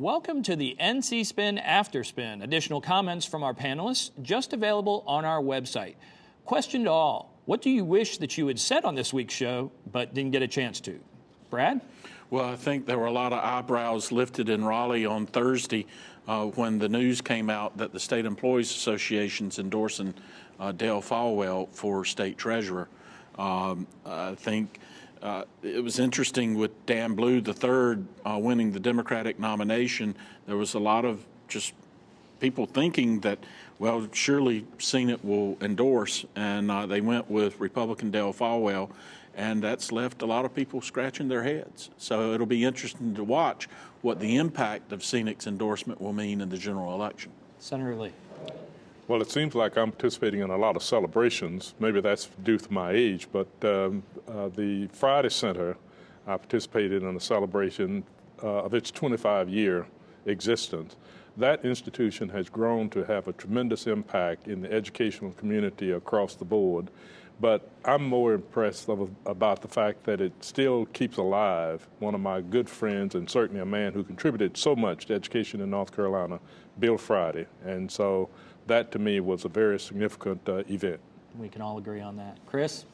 Welcome to the NC Spin After Spin. Additional comments from our panelists just available on our website. Question to all, what do you wish that you had said on this week's show but didn't get a chance to? Brad? Well, I think there were a lot of eyebrows lifted in Raleigh on Thursday when the news came out that the State Employees Association's endorsing Dale Falwell for state treasurer. I think it was interesting with Dan Blue III winning the Democratic nomination. There was a lot of just people thinking that, well, surely Senate will endorse, and they went with Republican Dale Falwell, and that's left a lot of people scratching their heads. So it'll be interesting to watch what the impact of Senec's endorsement will mean in the general election. Senator Lee. Well, it seems like I'm participating in a lot of celebrations. Maybe that's due to my age, but the Friday Center, I participated in a celebration of its 25-year existence. That institution has grown to have a tremendous impact in the educational community across the board, but I'm more impressed about the fact that it still keeps alive one of my good friends and certainly a man who contributed so much to education in North Carolina, Bill Friday. And so that, to me, was a very significant event. We can all agree on that. Chris?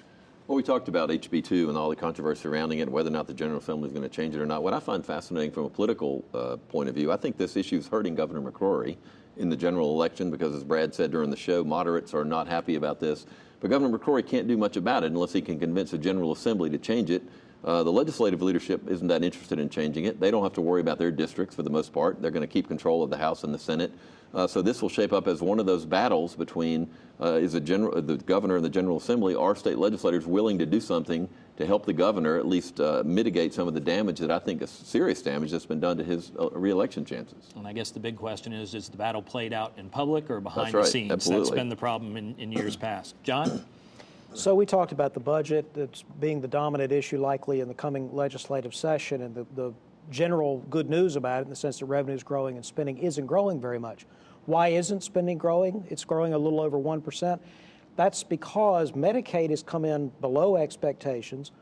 Well, we talked about HB2 and all the controversy surrounding it and whether or not the General Assembly is going to change it or not. What I find fascinating from a political point of view, I think this issue is hurting Governor McCrory in the general election because, as Brad said during the show, moderates are not happy about this. But Governor McCrory can't do much about it unless he can convince the General Assembly to change it. The legislative leadership isn't that interested in changing it. They don't have to worry about their districts for the most part. They're going to keep control of the House and the Senate. So this will shape up as one of those battles between the governor and the General Assembly. Are state legislators willing to do something to help the governor at least mitigate some of the damage that I think is serious damage that's been done to his re-election chances? And I guess the big question is the battle played out in public or behind That's right, the scenes? absolutely. That's been the problem in years past. John? So we talked about the budget that's being the dominant issue likely in the coming legislative session, and the general good news about it in the sense that revenue is growing and spending isn't growing very much. Why isn't spending growing? It's growing a little over 1%. That's because Medicaid has come in below expectations.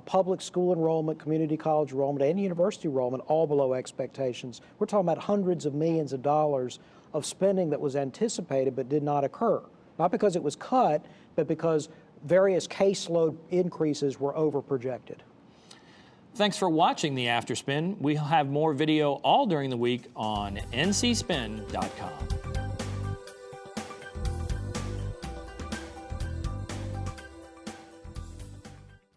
Public school enrollment, community college enrollment, and university enrollment all below expectations. We're talking about hundreds of millions of dollars of spending that was anticipated but did not occur. Not because it was cut, but because various caseload increases were over-projected. Thanks for watching the After Spin. We'll have more video all during the week on ncspin.com.